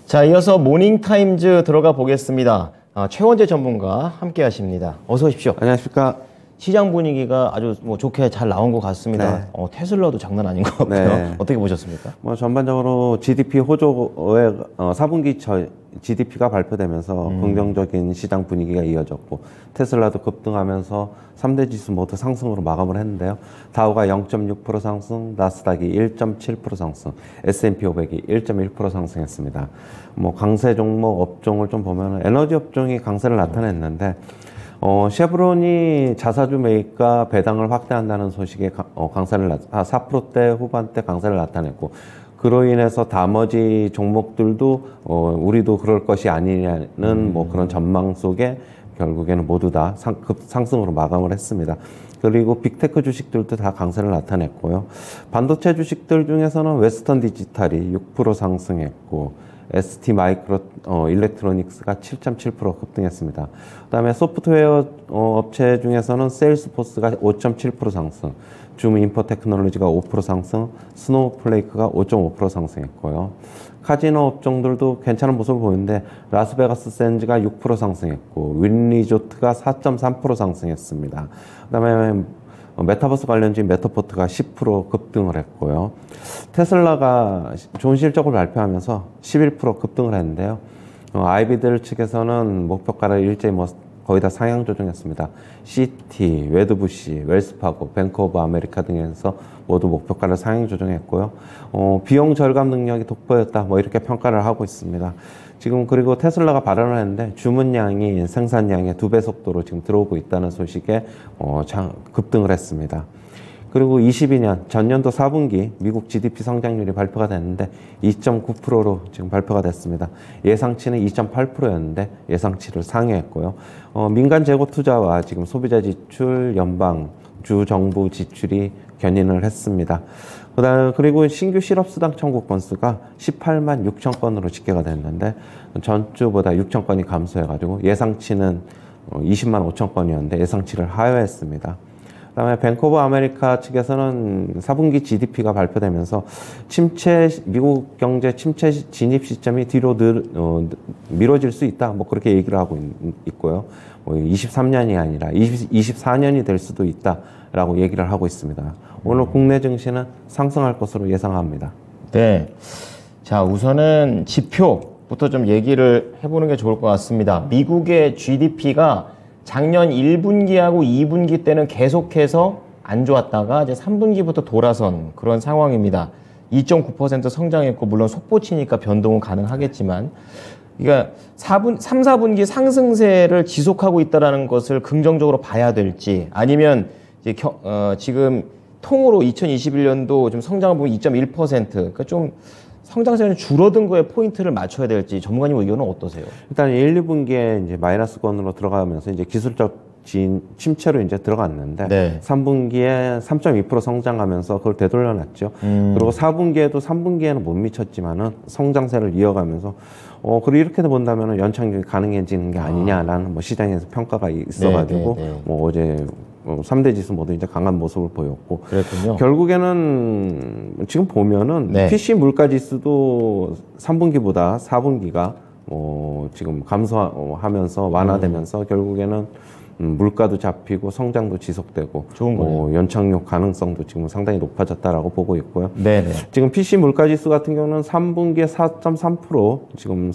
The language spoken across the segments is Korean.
자, 이어서 모닝타임즈 들어가 보겠습니다. 최원재 전문가 함께 하십니다. 어서 오십시오. 안녕하십니까. 시장 분위기가 아주 좋게 잘 나온 것 같습니다. 네. 테슬라도 장난 아닌 것 같고요. 네. 어떻게 보셨습니까? 전반적으로 GDP 호조의 4분기 GDP가 발표되면서 긍정적인 시장 분위기가 이어졌고, 테슬라도 급등하면서 3대 지수 모두 상승으로 마감을 했는데요. 다우가 0.6% 상승, 나스닥이 1.7% 상승, S&P 500이 1.1% 상승했습니다. 강세 종목 업종을 좀 보면 에너지 업종이 강세를 나타냈는데, 쉐브론이 자사주 매입과 배당을 확대한다는 소식에 강세를 4%대 후반대 강세를 나타냈고, 그로 인해서 나머지 종목들도 우리도 그럴 것이 아니냐는 그런 전망 속에 결국에는 모두 다 상승으로 마감을 했습니다. 그리고 빅테크 주식들도 다 강세를 나타냈고요. 반도체 주식들 중에서는 웨스턴 디지털이 6% 상승했고, ST 마이크로 일렉트로닉스가 7.7% 급등했습니다. 그다음에 소프트웨어 업체 중에서는 세일스포스가 5.7% 상승, 줌 인포 테크놀로지가 5% 상승, 스노우플레이크가 5.5% 상승했고요. 카지노 업종들도 괜찮은 모습을 보이는데, 라스베가스 샌즈가 6% 상승했고, 윈리조트가 4.3% 상승했습니다. 그다음에 메타버스 관련주인 메타포트가 10% 급등을 했고요. 테슬라가 좋은 실적을 발표하면서 11% 급등을 했는데요. 아이비들 측에서는 목표가를 일제히 거의 다 상향 조정했습니다. 시티, 웨드부시, 웰스파고, 뱅크 오브 아메리카 등에서 모두 목표가를 상향 조정했고요. 비용 절감 능력이 돋보였다, 이렇게 평가를 하고 있습니다. 지금 그리고 테슬라가 발언을 했는데, 주문량이 생산량의 2배 속도로 지금 들어오고 있다는 소식에 급등을 했습니다. 그리고 22년 전년도 4분기 미국 GDP 성장률이 발표가 됐는데 2.9%로 지금 발표가 됐습니다. 예상치는 2.8%였는데 예상치를 상회했고요. 민간 재고 투자와 지금 소비자 지출, 연방, 주 정부 지출이 견인을 했습니다. 그리고 신규 실업수당 청구 건수가 18만 6천 건으로 집계가 됐는데, 전주보다 6천 건이 감소해가지고 예상치는 20만 5천 건이었는데 예상치를 하회했습니다. 그다음에 뱅크 오브 아메리카 측에서는 4분기 GDP가 발표되면서 미국 경제 침체 진입 시점이 뒤로 미뤄질 수 있다, 그렇게 얘기를 하고 있고요. 23년이 아니라 24년이 될 수도 있다라고 얘기를 하고 있습니다. 오늘 국내 증시는 상승할 것으로 예상합니다. 네. 자, 우선은 지표부터 좀 얘기를 해보는 게 좋을 것 같습니다. 미국의 GDP가 작년 1분기하고 2분기 때는 계속해서 안 좋았다가 이제 3분기부터 돌아선 그런 상황입니다. 2.9% 성장했고, 물론 속보치니까 변동은 가능하겠지만, 그러니까 3, 4분기 상승세를 지속하고 있다는 것을 긍정적으로 봐야 될지, 아니면 이제 지금 통으로 2021년도 좀 성장을 보면 2.1%, 그러니까 좀 성장세는 줄어든 거에 포인트를 맞춰야 될지 전문가님 의견은 어떠세요? 일단 1, 2분기에 이제 마이너스권으로 들어가면서 이제 기술적 침체로 이제 들어갔는데, 네. 3분기에 3.2% 성장하면서 그걸 되돌려놨죠. 그리고 4분기에도 3분기에는 못 미쳤지만은 성장세를 이어가면서 그리고 이렇게 본다면은 연착륙이 가능해지는 게 아니냐라는 시장에서 평가가 있어가지고, 네, 네, 네. 어제 3대 지수 모두 이제 강한 모습을 보였고, 그랬군요. 결국에는 지금 보면은, 네. PC 물가 지수도 3분기보다 4분기가 지금 감소하면서 완화되면서 결국에는 물가도 잡히고 성장도 지속되고, 좋은 거예요. 연착륙 가능성도 지금 상당히 높아졌다라고 보고 있고요. 네네. 지금 PC 물가 지수 같은 경우는 3분기에 4.3% 지금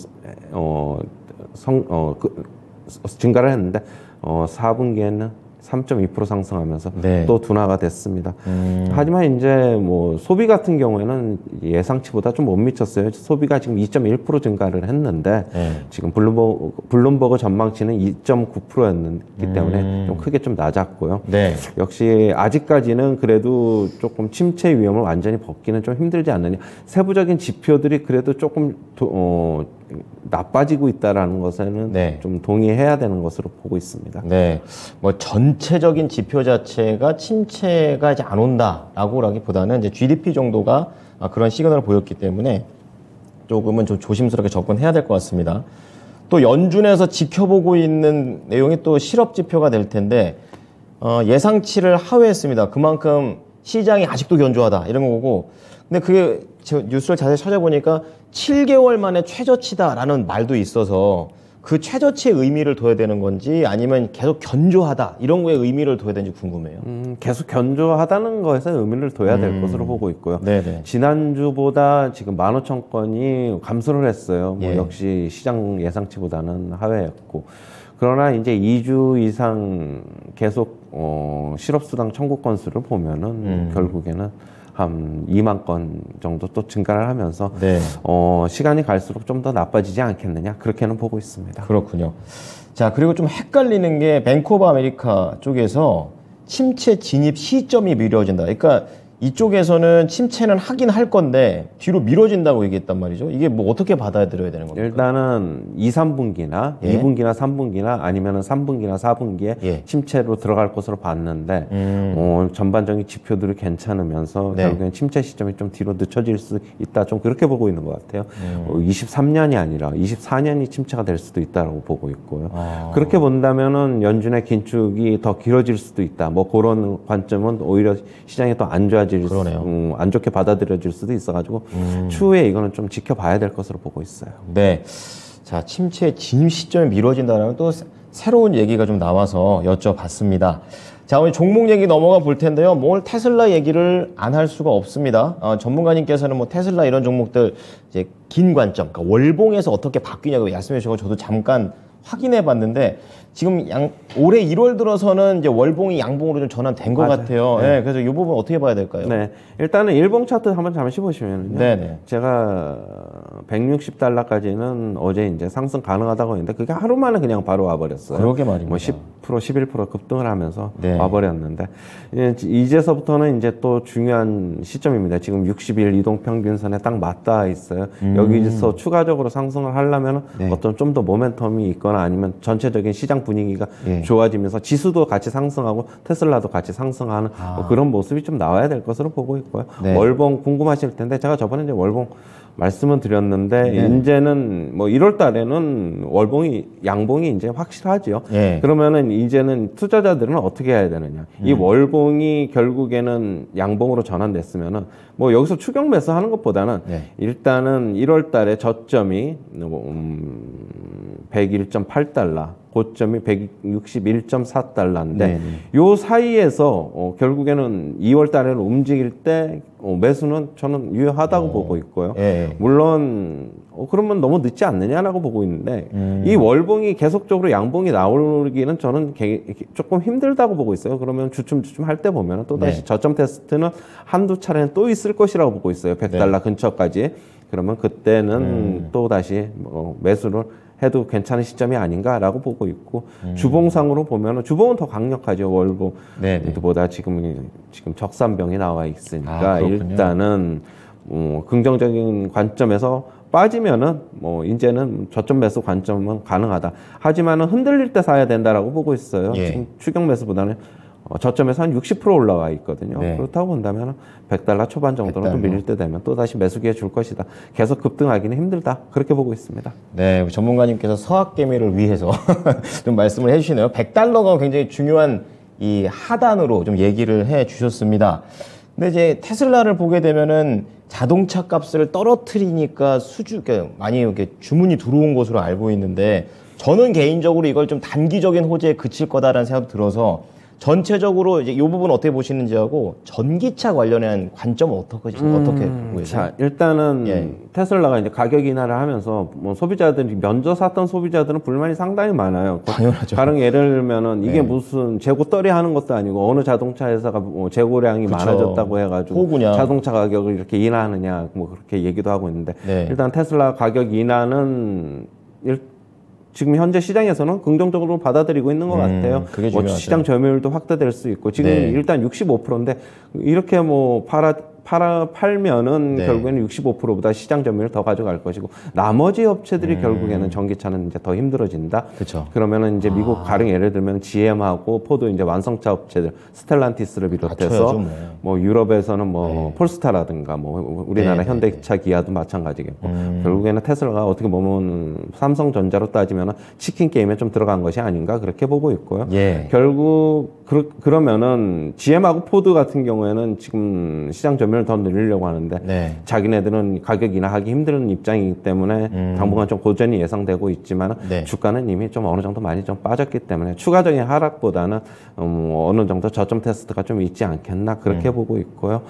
증가를 했는데, 4분기에는 3.2% 상승하면서, 네. 또 둔화가 됐습니다. 하지만 이제 소비 같은 경우에는 예상치보다 좀 못 미쳤어요. 소비가 지금 2.1% 증가를 했는데, 네. 지금 블룸버그 전망치는 2.9%였기 때문에 좀 크게 좀 낮았고요. 네. 역시 아직까지는 그래도 조금 침체 위험을 완전히 벗기는 좀 힘들지 않느냐. 세부적인 지표들이 그래도 조금 나빠지고 있다라는 것에는, 네. 좀 동의해야 되는 것으로 보고 있습니다. 네, 전체적인 지표 자체가 침체가 이제 안 온다라고라기보다는 이제 GDP 정도가 그런 시그널을 보였기 때문에 조금은 좀 조심스럽게 접근해야 될 것 같습니다. 또 연준에서 지켜보고 있는 내용이 또 실업 지표가 될 텐데, 예상치를 하회했습니다. 그만큼 시장이 아직도 견조하다 이런 거고. 근데 그게 저 뉴스를 자세히 찾아보니까 7개월 만에 최저치다라는 말도 있어서 그 최저치의 의미를 둬야 되는 건지 아니면 계속 견조하다 이런 거에 의미를 둬야 되는지 궁금해요. 계속 견조하다는 거에서 의미를 둬야 될 것으로 보고 있고요. 네네. 지난주보다 지금 15,000건이 감소를 했어요. 뭐 예. 역시 시장 예상치보다는 하회였고. 그러나 이제 2주 이상 계속 실업수당 청구 건수를 보면은 결국에는 한 2만 건 정도 또 증가를 하면서 네. 시간이 갈수록 좀 더 나빠지지 않겠느냐 그렇게는 보고 있습니다. 그렇군요. 자, 그리고 좀 헷갈리는 게 뱅크 오브 아메리카 쪽에서 침체 진입 시점이 미뤄진다. 그러니까 이쪽에서는 침체는 하긴 할 건데 뒤로 미뤄진다고 얘기했단 말이죠. 이게 뭐 어떻게 받아들여야 되는 겁니까? 일단은 2, 3분기나 예. 2분기나 3분기나 아니면은 3분기나 4분기에 예. 침체로 들어갈 것으로 봤는데 전반적인 지표들이 괜찮으면서 네. 결국엔 침체 시점이 좀 뒤로 늦춰질 수 있다. 좀 그렇게 보고 있는 것 같아요. 23년이 아니라 24년이 침체가 될 수도 있다라고 보고 있고요. 그렇게 본다면은 연준의 긴축이 더 길어질 수도 있다. 뭐 그런 관점은 오히려 시장이 더 안 좋아질 그러네요. 안 좋게 받아들여질 수도 있어가지고 추후에 이거는 좀 지켜봐야 될 것으로 보고 있어요. 네. 자, 침체 진입 시점이 미뤄진다는 또 새로운 얘기가 좀 나와서 여쭤봤습니다. 자, 오늘 종목 얘기 넘어가 볼 텐데요. 뭐 오늘 테슬라 얘기를 안 할 수가 없습니다. 전문가님께서는 뭐 테슬라 이런 종목들 이제 긴 관점, 그러니까 월봉에서 어떻게 바뀌냐고 말씀해 주셔서 저도 잠깐 확인해 봤는데 지금 올해 1월 들어서는 이제 월봉이 양봉으로 좀 전환된 것 같아요. 네. 네, 그래서 이 부분 어떻게 봐야 될까요? 네. 일단은 일봉 차트 한번 잠시 보시면요. 네네. 제가 160달러까지는 어제 이제 상승 가능하다고 했는데 그게 하루 만에 그냥 바로 와버렸어요. 그러게 말입니다. 뭐 10%, 11% 급등을 하면서 네. 와버렸는데 이제서부터는 이제 또 중요한 시점입니다. 지금 60일 이동평균선에 딱 맞닿아 있어요. 여기서 추가적으로 상승을 하려면 네. 어떤 좀 더 모멘텀이 있거나 아니면 전체적인 시장 분위기가 예. 좋아지면서 지수도 같이 상승하고 테슬라도 같이 상승하는 뭐 그런 모습이 좀 나와야 될 것으로 보고 있고요. 네. 월봉 궁금하실 텐데 제가 저번에 이제 월봉 말씀은 드렸는데 네. 이제는 뭐 1월 달에는 월봉이 양봉이 이제 확실하죠. 예. 그러면은 이제는 투자자들은 어떻게 해야 되느냐? 이 월봉이 결국에는 양봉으로 전환됐으면은 뭐 여기서 추격 매수하는 것보다는 네. 일단은 1월 달에 저점이 101.8달러, 고점이 161.4달러인데 네네. 요 사이에서 결국에는 2월 달에는 움직일 때 매수는 저는 유효하다고 보고 있고요. 예. 물론 그러면 너무 늦지 않느냐라고 보고 있는데 이 월봉이 계속적으로 양봉이 나오기는 저는 조금 힘들다고 보고 있어요. 그러면 주춤 할 때 보면 또 다시 네. 저점 테스트는 한두 차례는 또 있을 것이라고 보고 있어요. 100달러 네. 근처까지. 그러면 그때는 또 다시 매수를 해도 괜찮은 시점이 아닌가라고 보고 있고 주봉상으로 보면은 주봉은 더 강력하죠. 월봉 네네. 보다 지금 적산병이 나와 있으니까 그렇군요. 일단은 긍정적인 관점에서 빠지면은 뭐 이제는 저점 매수 관점은 가능하다. 하지만은 흔들릴 때 사야 된다라고 보고 있어요. 예. 지금 추격 매수보다는 저점에서 한 60% 올라와 있거든요. 네. 그렇다고 본다면 100달러 초반 정도는 또 100달러. 밀릴 때 되면 또 다시 매수 기회 줄 것이다. 계속 급등하기는 힘들다. 그렇게 보고 있습니다. 네, 우리 전문가님께서 서학개미를 위해서 좀 말씀을 해주시네요. 100달러가 굉장히 중요한 이 하단으로 좀 얘기를 해 주셨습니다. 근데 이제 테슬라를 보게 되면은 자동차 값을 떨어뜨리니까 그러니까 많이 이렇게 주문이 들어온 것으로 알고 있는데 저는 개인적으로 이걸 좀 단기적인 호재에 그칠 거다라는 생각도 들어서 전체적으로 이제 이 부분 어떻게 보시는지 하고 전기차 관련한 관점은 어떻게 보고 계세요? 자, 일단은 예. 테슬라가 이제 가격 인하를 하면서 뭐 소비자들이 면접 샀던 소비자들은 불만이 상당히 많아요. 당연하죠. 다른 예를 들면은 이게 네. 무슨 재고 떨이 하는 것도 아니고 어느 자동차 회사가 뭐 재고량이 그쵸. 많아졌다고 해가지고 호구냐. 자동차 가격을 이렇게 인하하느냐 뭐 그렇게 얘기도 하고 있는데 네. 일단 테슬라 가격 인하는 지금 현재 시장에서는 긍정적으로 받아들이고 있는 것 같아요. 그게 뭐 중요하죠. 시장 점유율도 확대될 수 있고 지금 네. 일단 65%인데 이렇게 뭐 팔면은 네. 결국에는 65%보다 시장 점유율을 더 가져갈 것이고 나머지 업체들이 결국에는 전기차는 이제 더 힘들어진다. 그쵸. 그러면은 이제 미국 가령 예를 들면 GM하고 포드 이제 완성차 업체들 스텔란티스를 비롯해서 맞춰야죠, 뭐 유럽에서는 뭐 폴스타라든가 뭐 우리나라 현대차 기아도 마찬가지겠고 결국에는 테슬라가 어떻게 보면 삼성전자로 따지면은 치킨 게임에 좀 들어간 것이 아닌가 그렇게 보고 있고요. 예. 결국 그러면은 GM하고 포드 같은 경우에는 지금 시장 점유율을 더 늘리려고 하는데 네. 자기네들은 가격 인하하기 힘든 입장이기 때문에 당분간 좀 고전이 예상되고 있지만 네. 주가는 이미 좀 어느 정도 많이 좀 빠졌기 때문에 추가적인 하락보다는 어느 정도 저점 테스트가 좀 있지 않겠나 그렇게 보고 있고요.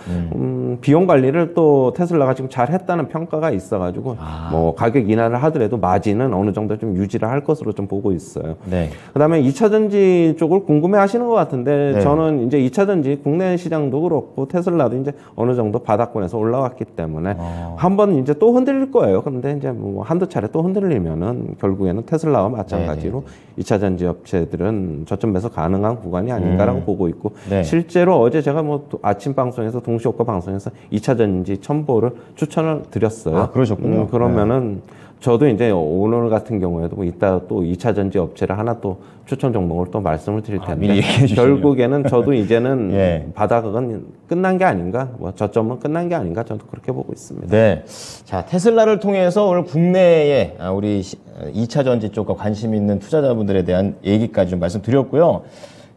비용 관리를 또 테슬라가 지금 잘 했다는 평가가 있어가지고 뭐 가격 인하를 하더라도 마진은 어느 정도 좀 유지를 할 것으로 좀 보고 있어요. 네. 그다음에 2차 전지 쪽을 궁금해 하시는 것 같은데 네. 저는 이제 2차 전지 국내 시장도 그렇고 테슬라도 이제 어느 정도 바닥권에서 올라왔기 때문에 한번 이제 또 흔들릴 거예요. 그런데 이제 뭐 한두 차례 또 흔들리면은 결국에는 테슬라와 마찬가지로 2차 전지 업체들은 저점 매수 가능한 구간이 아닌가라고 보고 있고 네. 실제로 어제 제가 뭐 아침 방송에서 동시효과 방송에서 2차 전지 첨보를 추천을 드렸어요. 아, 그러셨군요. 그러면은 저도 이제 오늘 같은 경우에도 뭐 이따 또 2차 전지 업체를 하나 또 추천 종목을 또 말씀을 드릴 텐데 미리 얘기해 주시죠. 결국에는 저도 이제는 예. 바닥은 끝난 게 아닌가, 뭐 저점은 끝난 게 아닌가 저도 그렇게 보고 있습니다. 네. 자, 테슬라를 통해서 오늘 국내에 우리 2차 전지 쪽과 관심 있는 투자자분들에 대한 얘기까지 좀 말씀드렸고요.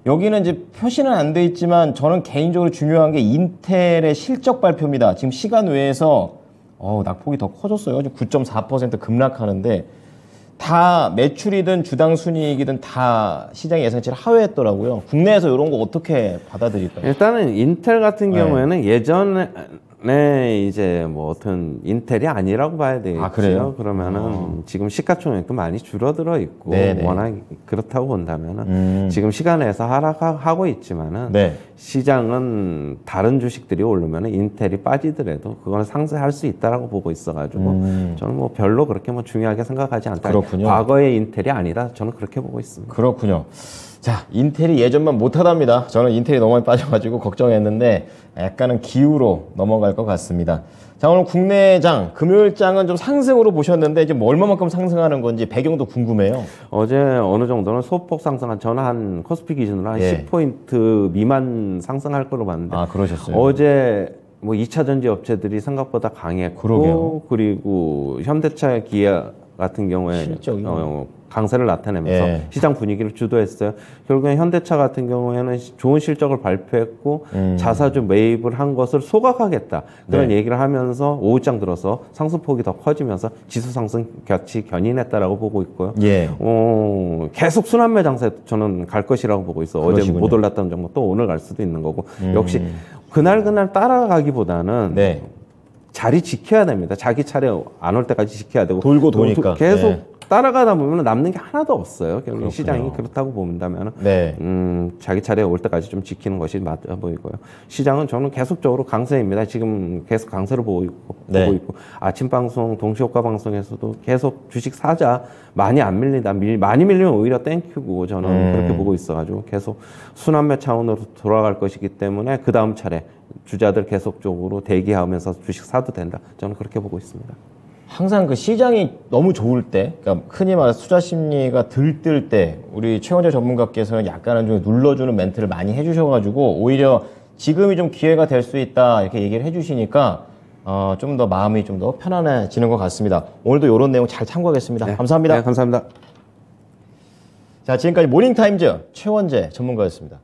여기는 이제 표시는 안 돼 있지만 저는 개인적으로 중요한 게 인텔의 실적 발표입니다. 지금 시간 외에서 낙폭이 더 커졌어요. 지금 9.4% 급락하는데 다 매출이든 주당 순이익이든 다 시장 예상치를 하회했더라고요. 국내에서 이런 거 어떻게 받아들일까요? 일단은 인텔 같은 경우에는 예전에 이제 뭐 어떤 인텔이 아니라고 봐야 되겠죠. 아, 그래요? 그러면은 지금 시가총액도 많이 줄어들어 있고 네네. 워낙 그렇다고 본다면은 지금 시간에서 하락하고 있지만은 네. 시장은 다른 주식들이 오르면은 인텔이 빠지더라도 그거는 상쇄할 수 있다라고 보고 있어가지고 저는 뭐 별로 그렇게 뭐 중요하게 생각하지 않다. 그렇군요. 과거의 인텔이 아니다. 저는 그렇게 보고 있습니다. 그렇군요. 자, 인텔이 예전만 못하답니다. 저는 인텔이 너무 많이 빠져가지고 걱정했는데 약간은 기우로 넘어갈 것 같습니다. 자, 오늘 국내장, 금요일장은 좀 상승으로 보셨는데 이제 뭐 얼마만큼 상승하는 건지 배경도 궁금해요. 어제 어느 정도는 소폭 상승한 저는 한 코스피 기준으로 한 예. 10포인트 미만 상승할 거로 봤는데 아, 그러셨어요? 어제 뭐 2차 전지 업체들이 생각보다 강했고 그러게요. 그리고 현대차 기아 같은 경우에 실적이 강세를 나타내면서 예. 시장 분위기를 주도했어요. 결국엔 현대차 같은 경우에는 좋은 실적을 발표했고 자사주 매입을 한 것을 소각하겠다. 그런 네. 얘기를 하면서 오후장 들어서 상승폭이 더 커지면서 지수 상승 같이 견인했다라고 보고 있고요. 예. 계속 순환매 장세 저는 갈 것이라고 보고 있어. 어제 그러시군요. 못 올랐던 종목 또 오늘 갈 수도 있는 거고. 역시 그날 따라가기보다는 네. 자리 지켜야 됩니다. 자기 차례 안 올 때까지 지켜야 되고 돌고 도니까. 계속 네. 따라가다 보면 남는 게 하나도 없어요. 결국 그렇군요. 시장이 그렇다고 본다면 네. 자기 차례 올 때까지 좀 지키는 것이 맞아 보이고요. 시장은 저는 계속적으로 강세입니다. 지금 계속 강세를 보고 있고 아침 방송, 동시효과 방송에서도 계속 주식 사자 많이 안 밀린다. 많이 밀리면 오히려 땡큐고 저는 그렇게 보고 있어가지고 계속 순환매 차원으로 돌아갈 것이기 때문에 그 다음 차례 주자들 계속적으로 대기하면서 주식 사도 된다. 저는 그렇게 보고 있습니다. 항상 그 시장이 너무 좋을 때, 그러니까 흔히 말해서 투자 심리가 들뜰 때, 우리 최원재 전문가께서는 약간은 좀 눌러주는 멘트를 많이 해주셔가지고, 오히려 지금이 좀 기회가 될 수 있다, 이렇게 얘기를 해주시니까, 좀 더 마음이 좀 더 편안해지는 것 같습니다. 오늘도 이런 내용 잘 참고하겠습니다. 네. 감사합니다. 네, 감사합니다. 자, 지금까지 모닝타임즈 최원재 전문가였습니다.